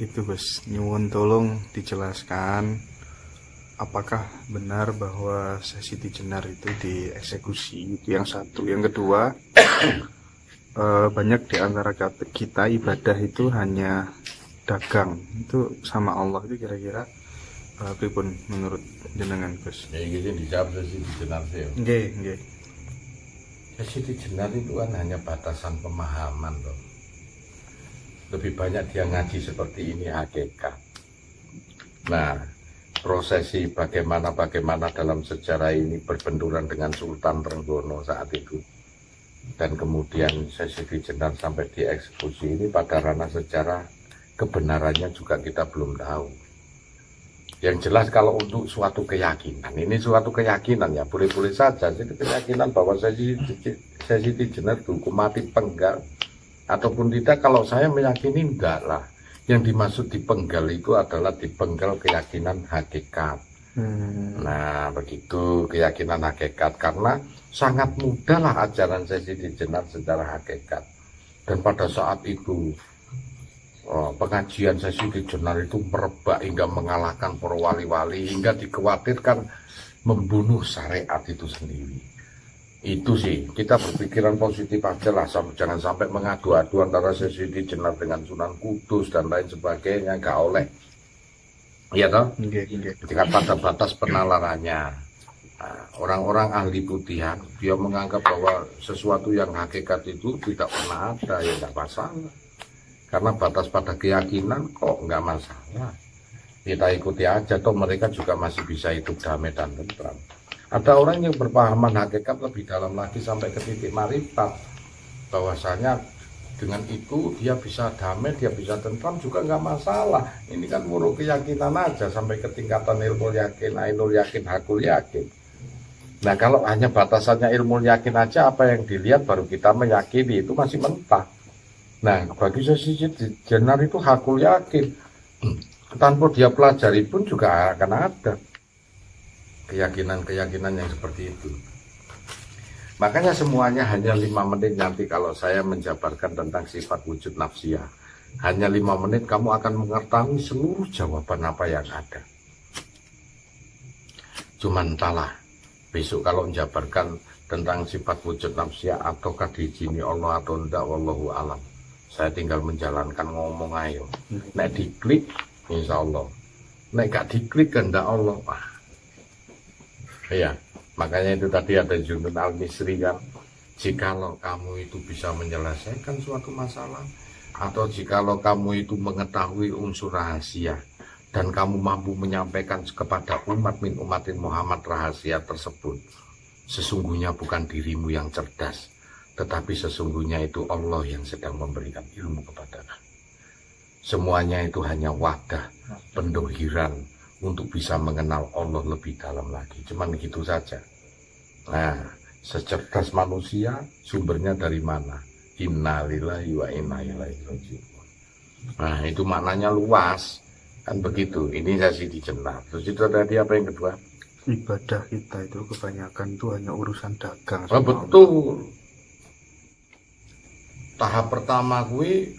Itu Gus, nyuwun tolong dijelaskan apakah benar bahwa Siti Jenar itu dieksekusi. Itu yang satu. Yang kedua, banyak di antara kita ibadah itu hanya dagang. Itu sama Allah itu kira-kira pripun menurut jenengan Gus? Ya gitu dijawab Siti Jenar sih. Nggih, nggih. Siti Jenar itu kan hanya batasan pemahaman loh. Lebih banyak dia ngaji seperti ini hakikat. Nah, prosesi bagaimana dalam sejarah ini berbenturan dengan Sultan Trenggono saat itu. Dan kemudian Siti Jenar sampai dieksekusi ini pada ranah sejarah kebenarannya juga kita belum tahu. Yang jelas kalau untuk suatu keyakinan, ini suatu keyakinan ya, boleh-boleh saja. Jadi keyakinan bahwa Siti Jenar dihukum mati penggal ataupun tidak, kalau saya meyakini enggak lah. Yang dimaksud dipenggal itu adalah dipenggal keyakinan hakikat. Nah begitu keyakinan hakikat, karena sangat mudah lah ajaran Siti Jenar secara hakikat. Dan pada saat itu pengajian Siti Jenar itu merebak hingga mengalahkan para wali-wali, hingga dikhawatirkan membunuh syariat itu sendiri. Itu sih, kita berpikiran positif aja lah, jangan sampai mengadu-adu antara Siti Jenar dengan Sunan Kudus dan lain sebagainya, nggak oleh. Iya toh? Dengan pada batas penalarannya. Nah, orang-orang ahli putihan, dia menganggap bahwa sesuatu yang hakikat itu tidak pernah ada, ya nggak masalah. Karena batas pada keyakinan kok nggak masalah. Kita ikuti aja, toh mereka juga masih bisa hidup damai dan tentram. Ada orang yang berpahaman hakikat lebih dalam lagi sampai ke titik marifat, bahwasanya dengan itu dia bisa damai, dia bisa tentram juga nggak masalah. Ini kan muruk keyakinan aja sampai ke tingkatan ilmu yakin, ainul yakin, hakul yakin. Nah kalau hanya batasannya ilmu yakin aja, apa yang dilihat baru kita meyakini, itu masih mentah. Nah bagi Siti Jenar itu hakul yakin, tanpa dia pelajari pun juga akan ada keyakinan-keyakinan yang seperti itu. Makanya semuanya hanya 5 menit nanti kalau saya menjabarkan tentang sifat wujud nafsiyah. Hanya 5 menit kamu akan mengetahui seluruh jawaban apa yang ada. Cuman entahlah, besok kalau menjabarkan tentang sifat wujud nafsiyah ataukah diizini Allah atau enggak, wallahu alam. Saya tinggal menjalankan ngomong ayo. Nek diklik, insya Allah. Nek gak diklik, kehendak Allah. Ya, makanya itu tadi ada Junun Al-Misri kan, jikalau kamu itu bisa menyelesaikan suatu masalah, atau jikalau kamu itu mengetahui unsur rahasia, dan kamu mampu menyampaikan kepada umat min umatin Muhammad rahasia tersebut, sesungguhnya bukan dirimu yang cerdas, tetapi sesungguhnya itu Allah yang sedang memberikan ilmu kepadamu. Semuanya itu hanya wadah, pendohiran, untuk bisa mengenal Allah lebih dalam lagi. Cuman gitu saja. Nah, secerdas manusia sumbernya dari mana? Innalillahi wa inna ilaihi raji'un. Nah, itu maknanya luas. Kan begitu. Ini Siti Jenar. Terus itu tadi apa yang kedua? Ibadah kita itu kebanyakan itu hanya urusan dagang. Oh, betul. Tahap pertama gue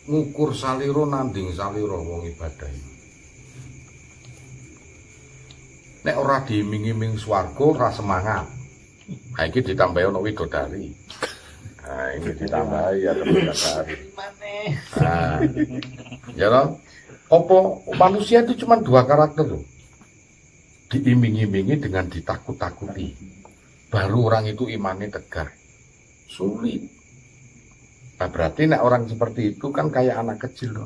ngukur saliro nanding saliro wong ibadah itu. Nek ora diiming-iming swarga ora semangat. Nah iki ditambahi ono widodari. Nah ini ditambahi ya widodari. Nah, ya loh. Apa manusia itu cuma 2 karakter loh. Diiming-imingi dengan ditakut-takuti. Baru orang itu imannya tegar. Sulit. Nah, berarti nek orang seperti itu kan kayak anak kecil loh.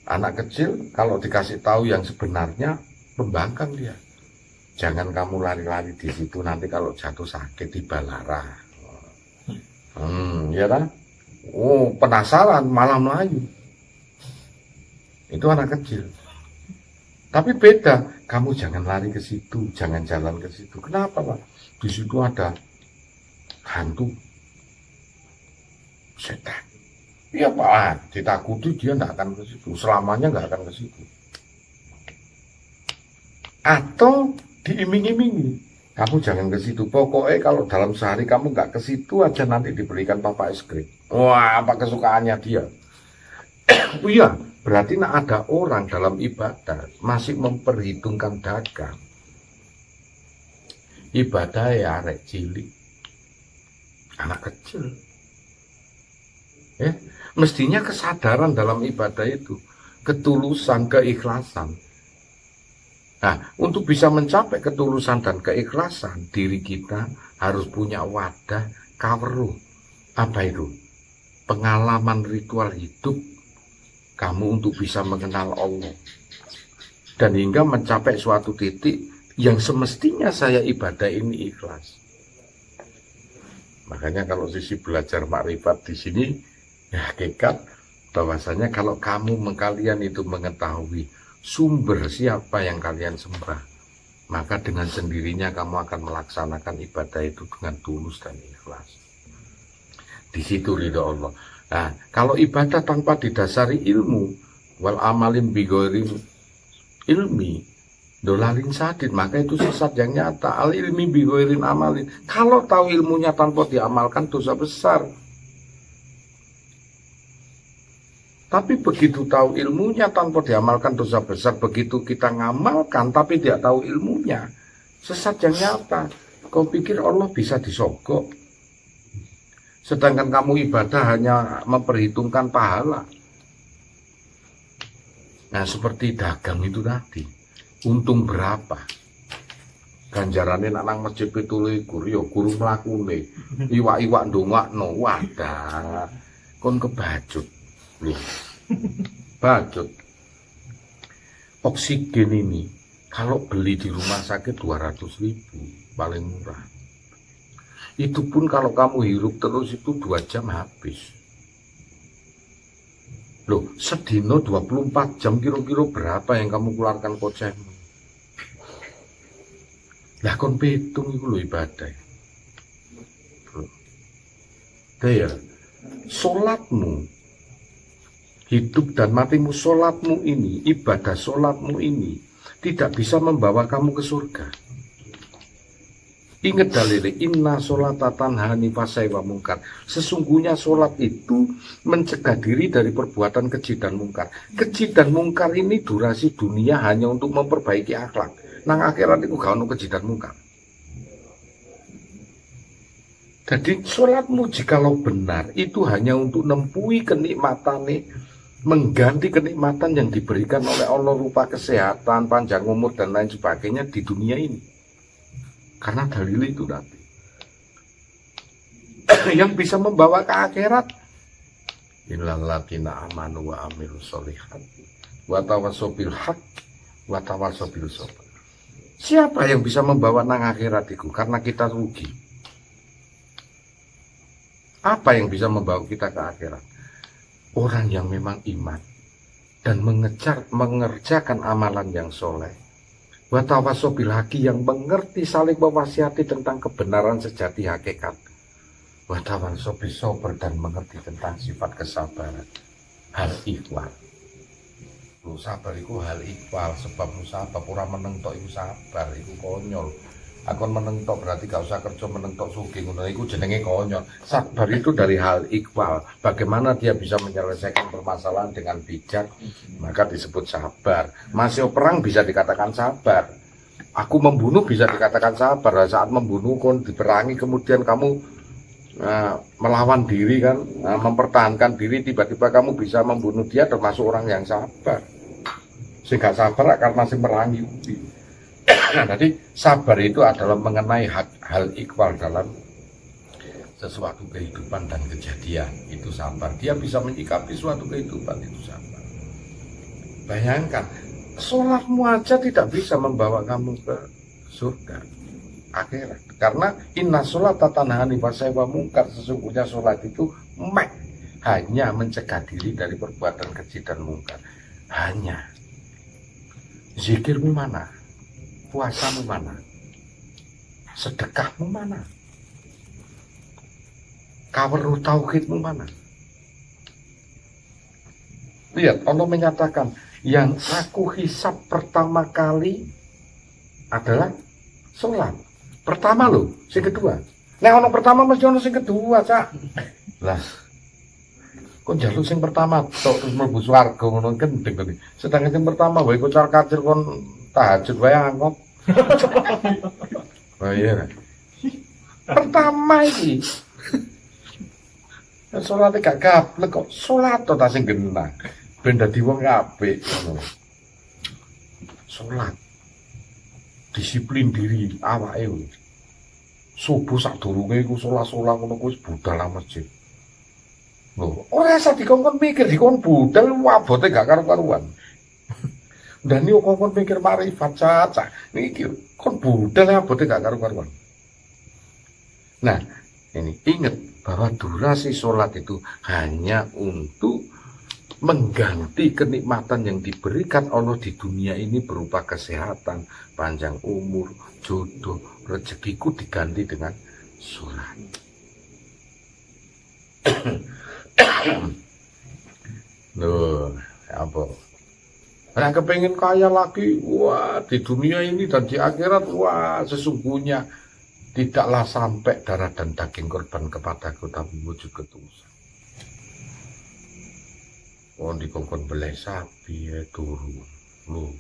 Anak kecil kalau dikasih tahu yang sebenarnya, membangkang dia. Jangan kamu lari-lari di situ, nanti kalau jatuh sakit di balara. Ya kan? Oh, penasaran malah melayu. Itu anak kecil. Tapi beda, kamu jangan lari ke situ, jangan jalan ke situ. Kenapa, Pak? Di situ ada hantu. Setan. Iya Pak, ditakuti dia nggak akan ke situ, selamanya nggak akan ke situ. Atau diiming-imingi, kamu jangan ke situ. Pokoknya kalau dalam sehari kamu nggak ke situ aja nanti diberikan papa es krim. Wah, apa kesukaannya dia? Iya, berarti ada orang dalam ibadah masih memperhitungkan dagang. Ibadah ya arek cilik, anak kecil. Ya, mestinya kesadaran dalam ibadah itu, ketulusan, keikhlasan. Nah, untuk bisa mencapai ketulusan dan keikhlasan, diri kita harus punya wadah kaweruh. Apa itu? Pengalaman ritual hidup kamu untuk bisa mengenal Allah. Dan hingga mencapai suatu titik yang semestinya saya ibadah ini ikhlas. Makanya kalau sisi belajar makrifat di sini, ya hakikat bahwasanya kalau kalian itu mengetahui sumber siapa yang kalian sembah, maka dengan sendirinya kamu akan melaksanakan ibadah itu dengan tulus dan ikhlas. Di situ ridho Allah. Nah, kalau ibadah tanpa didasari ilmu, wal amalin bigorin ilmi, dolalin sadid, maka itu sesat yang nyata. Al ilmi bigorin amalin. Kalau tahu ilmunya tanpa diamalkan, dosa besar. Tapi begitu tahu ilmunya tanpa diamalkan, dosa besar. Begitu kita ngamalkan tapi tidak tahu ilmunya, sesat yang nyata. Kau pikir Allah bisa disogok? Sedangkan kamu ibadah hanya memperhitungkan pahala. Nah, seperti dagang itu tadi, untung berapa? Ganjarane nang masjid 17 ya guru mlakune. Iwak-iwak ndongakno, wadah. Kon kebacut. Loh. Bacut. Oksigen ini kalau beli di rumah sakit 200.000 paling murah. Itu pun kalau kamu hirup terus itu 2 jam habis. Loh, sedino 24 jam kira-kira berapa yang kamu keluarkan kocekmu? Lah kon pitung iku lho ibadah. Daya, sholatmu, hidup dan matimu, sholatmu ini, ibadah sholatmu ini tidak bisa membawa kamu ke surga. Ingat dalilnya, inna sholata tanha 'anil fahsya'i wal munkar. Sesungguhnya sholat itu mencegah diri dari perbuatan keji dan mungkar. Keji dan mungkar ini durasi dunia hanya untuk memperbaiki akhlak. Nang akhirat itu gak ono keji dan mungkar. Jadi sholatmu jikalau benar itu hanya untuk nempui kenikmatan, mengganti kenikmatan yang diberikan oleh Allah rupa kesehatan, panjang umur dan lain sebagainya di dunia ini. Karena dalil itu nanti yang bisa membawa ke akhirat, innal ladzina amanu wa amilus sholihat wa tawassaw bil haqq wa tawassaw bis sabr. Siapa yang bisa membawa nang akhirat itu? Karena kita rugi. Apa yang bisa membawa kita ke akhirat? Orang yang memang iman dan mengerjakan amalan yang soleh. Watawassaw bil haqqi, yang mengerti saling mewasiati tentang kebenaran sejati hakikat. Watawassaw bis sabr, dan mengerti tentang sifat kesabaran. Hal ikhwal. Lu sabar itu hal ikhwal, sebab lu sabar ora meneng tok iku sabar, iku konyol. Akon meneng tok berarti gak usah kerja meneng tok sugih, ngono iku jenenge konyol. Sabar itu dari hal ikhwal. Bagaimana dia bisa menyelesaikan permasalahan dengan bijak, maka disebut sabar. Masih perang bisa dikatakan sabar. Aku membunuh bisa dikatakan sabar. Saat membunuh kon diperangi, kemudian kamu melawan diri kan, mempertahankan diri, tiba-tiba kamu bisa membunuh dia, termasuk orang yang sabar. Sehingga sabar karena masih merangi. Jadi sabar itu adalah mengenai hal ikhwal dalam sesuatu kehidupan dan kejadian. Itu sabar. Dia bisa menyikapi suatu kehidupan, itu sabar. Bayangkan, sholatmu aja tidak bisa membawa kamu ke surga akhirat. Karena inna sholata tanha 'anil fahsya'i wal munkar. Sesungguhnya sholat itu hanya mencegah diri dari perbuatan keji dan mungkar. Hanya. Zikirmu mana? Puasamu mana? Sedekahmu mana? Kaweruh tauhidmu mana? Lihat, Allah menyatakan yang aku hisab pertama kali adalah sholat. Pertama loh, yang kedua. Nah, orang pertama mesti orang yang kedua, Cak. Lah, Kon njaluk sing pertama tok terus mlebu swarga ngono gendeng kok. Sedangkan sing pertama wae kocar-kacir kon tahajud wae angkot. Oh iya. Pertama iki. Salat gak gablek kok salat to ta sing genah. Ben dadi wong apik ngono. Salat. Disiplin diri awake. Subuh sadurunge iku salat-salat ngono kuwi budal nang masjid. Loh, ora usah dikongkon mikir, dikon budal abote gak karu-karuan. Dan ini kongkon mikir marifat caca. Niki kon budal abote gak karu-karuan. Nah, ini ingat bahwa durasi sholat itu hanya untuk mengganti kenikmatan yang diberikan Allah di dunia ini berupa kesehatan, panjang umur, jodoh, rezekiku diganti dengan sholat. Loh, apa? Nah, kepengen kaya lagi, wah di dunia ini dan di akhirat, wah sesungguhnya tidaklah sampai darah dan daging korban kepadaku, tapi wujud ketulusan. Oh, dikongkon belai sapi ya turu, lu,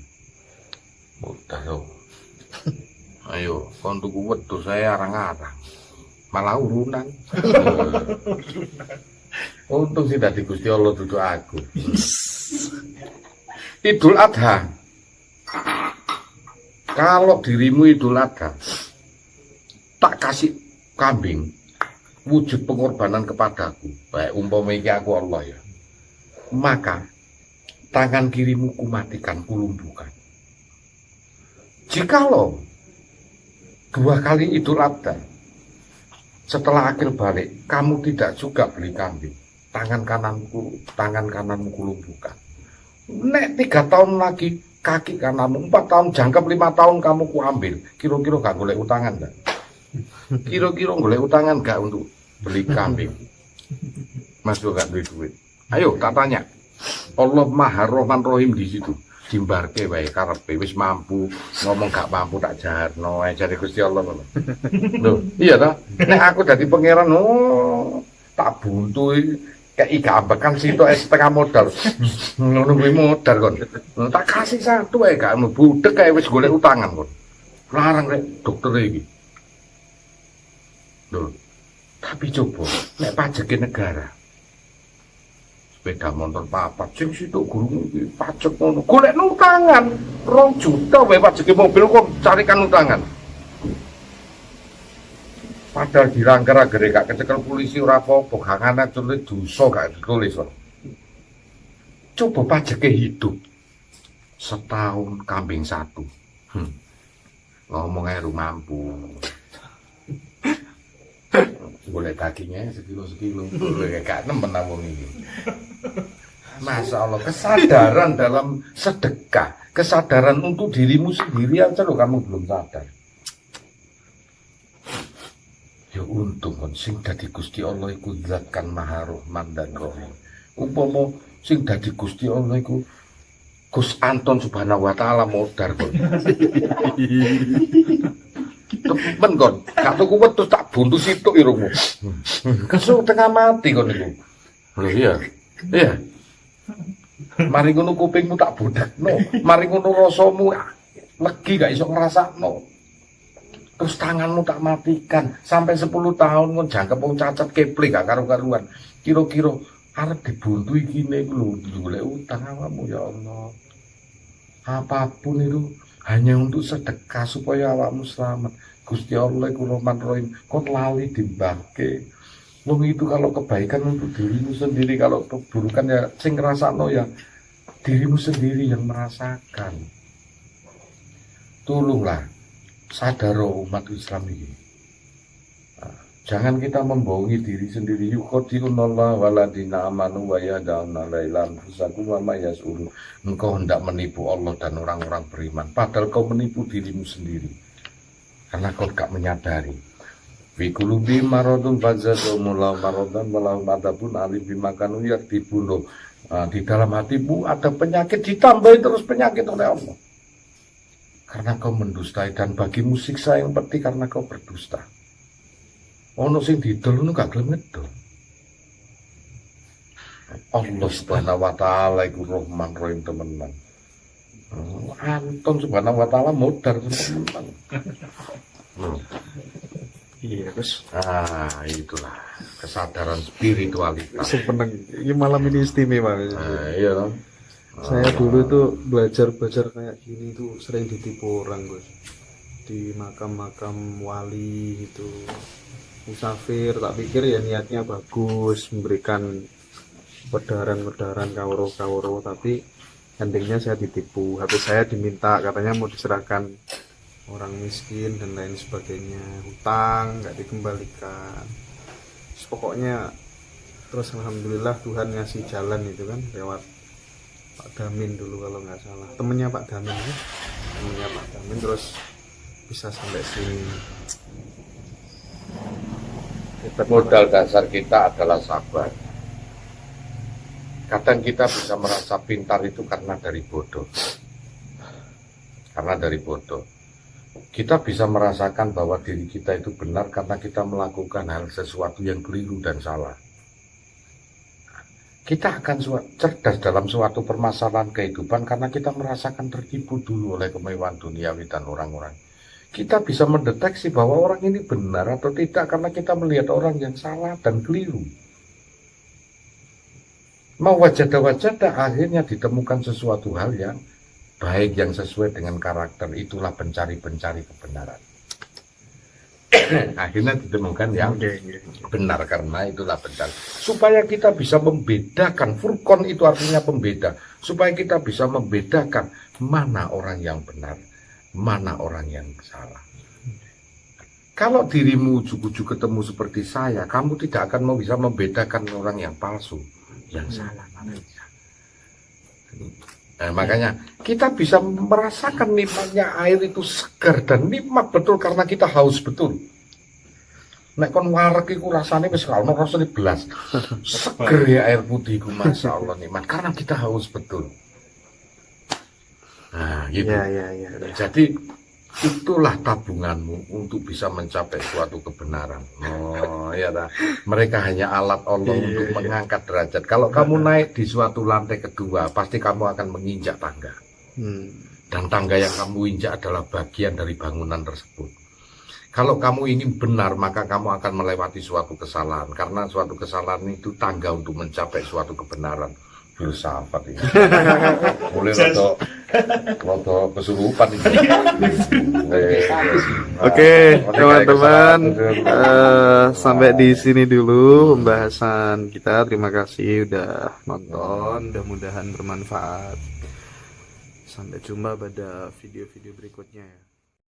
mudah lo. Ayo, kon tuku wedhus saya arang-arang, malah urunan. Untung sih dadi Gusti Allah duduk aku. Idul Adha. Kalau dirimu Idul Adha tak kasih kambing wujud pengorbanan kepadaku, baik umpama iki aku Allah ya. Maka tangan kirimu kumatikan, kulumpuhkan. Jikalau 2 kali Idul Adha setelah akhir balik kamu tidak juga beli kambing, tangan kananmu kulumpuhkan. Nek 3 tahun lagi kaki kananmu, 4 tahun jangkep, 5 tahun kamu kuambil. Kira-kira gak golek utangan gak? Kira-kira golek utangan gak untuk beli kambing? Mas gak duit. Ayo tak tanya. Allah Maha Rahman Rahim di situ. Dimbarke wae karepe wis mampu, ngomong gak mampu tak jarno jare Gusti Allah ngono. Lho, iya ta? Nek aku dadi pangeran, tak buntu kei gambekan sitok setengah modal. Ngono kuwi modal kon. Tak kasih 1 ae gak budek kae wis golek utangan kon. Larang rek dokter iki. Lho, tapi coba nek pajeke negara sepeda motor papat sing situ gurung iki pajak ngono golek utangan 2 juta wae pajake mobil kok carikan utangan padahal dirangker-angkere gak kecekel polisi ora apa-apa gak ana tulis dosa gak ditulis kok coba pajake hidup setahun kambing 1 ngomong ae mampu boleh dagingnya sekilo boleh gak nemen wong iki. Masya Allah, kesadaran dalam sedekah, kesadaran untuk dirimu sendiri aja loh kamu belum sadar. Ya untung kon sing dadi Gusti Allah iku zat kan Maha Rahman dan Rahim. Umpama sing dadi Gusti Allah iku Gus Anton Subhanahu wa taala modar kon. Temen kon, gak tuku wedhus tak buntu situk irungmu. Kesuk tengah mati kon niku. Lho iya. Iya. Mari ngono kupingmu tak bodakno, mari ngono rasamu legi gak iso ngrasakno. Terus tanganmu tak matikan sampai 10 tahun kon jangkep wong cacat keple gak karu-karuan. Kira-kira arep dibuntu iki niku lho golek utang awakmu ya Allah. Apapun itu hanya untuk sedekah supaya awakmu selamat. Gusti Allah iku Rahman Rahim, kon lali dimbake. Wong itu kalau kebaikan untuk dirimu sendiri, kalau keburukan ya sing ngrasakno ya dirimu sendiri yang merasakan. Tolonglah sadar umat Islam ini. Nah, jangan kita membohongi diri sendiri. Yukhadi'unallaha waladina amanu wa yada'una lailan fusakum wa mayas'ulu. Engkau hendak menipu Allah dan orang-orang beriman, padahal kau menipu dirimu sendiri. Karena kau gak menyadari. Fi qulubi maradun fazadumullahu maradan walahum adzabun alim bima kanu yaktibun. Di dalam hatimu ada penyakit, ditambahi terus penyakit oleh Allah. Karena kau mendustai, dan bagimu siksa yang pedih karena kau berdusta. Ono sing didol ngono gak gelem ngedol. Allah Subhanahu wa taala iku Rahman Rahim temenan. Anton Subhanahu wa taala modar temenan. Iya, terus Itulah kesadaran spiritualitas. seneng. Ini malam ini istimewa. Iya. Saya dulu tuh belajar kayak gini tuh sering ditipu orang, Gus. Di makam-makam wali itu musafir, tak pikir ya niatnya bagus, memberikan pedaran kawro, tapi endingnya saya ditipu. HP saya diminta, katanya mau diserahkan orang miskin dan lain sebagainya, hutang nggak dikembalikan. Terus pokoknya terus alhamdulillah Tuhan ngasih jalan itu kan lewat Pak Damin dulu kalau nggak salah, temennya Pak Damin ya, temennya Pak Damin, terus bisa sampai sini. Modal dasar kita adalah sabar. Kadang kita bisa merasa pintar itu karena dari bodoh. Kita bisa merasakan bahwa diri kita itu benar karena kita melakukan hal sesuatu yang keliru dan salah. Kita akan cerdas dalam suatu permasalahan kehidupan karena kita merasakan tertipu dulu oleh kemewahan duniawi dan orang-orang. Kita bisa mendeteksi bahwa orang ini benar atau tidak karena kita melihat orang yang salah dan keliru. Mau wajadah akhirnya ditemukan sesuatu hal yang baik, yang sesuai dengan karakter. Itulah pencari-pencari kebenaran. Akhirnya ditemukan yang benar karena itulah pencari. Supaya kita bisa membedakan, furqon itu artinya pembeda. Supaya kita bisa membedakan mana orang yang benar, mana orang yang salah. Kalau dirimu ujuk-ujuk ketemu seperti saya, kamu tidak akan mau bisa membedakan orang yang palsu, yang salah. Makanya kita bisa merasakan nikmatnya air itu segar dan nikmat betul karena kita haus betul. Nek kon warek iku rasane wis gak ono rasane belas. Seger ya air putih iku masyaallah nikmat karena kita haus betul. Nah, gitu. Ya. Jadi itulah tabunganmu untuk bisa mencapai suatu kebenaran. Oh iya dah. Mereka hanya alat Allah untuk mengangkat derajat. Kalau kamu naik di suatu lantai kedua, pasti kamu akan menginjak tangga. Dan tangga yang kamu injak adalah bagian dari bangunan tersebut. Kalau kamu ini benar, maka kamu akan melewati suatu kesalahan. Karena suatu kesalahan itu tangga untuk mencapai suatu kebenaran. Filsafat ini. Mulai roto kesurupan ini. Oke, teman-teman, sampai di sini dulu pembahasan kita. Terima kasih udah nonton, mudah-mudahan bermanfaat. Sampai jumpa pada video-video berikutnya ya.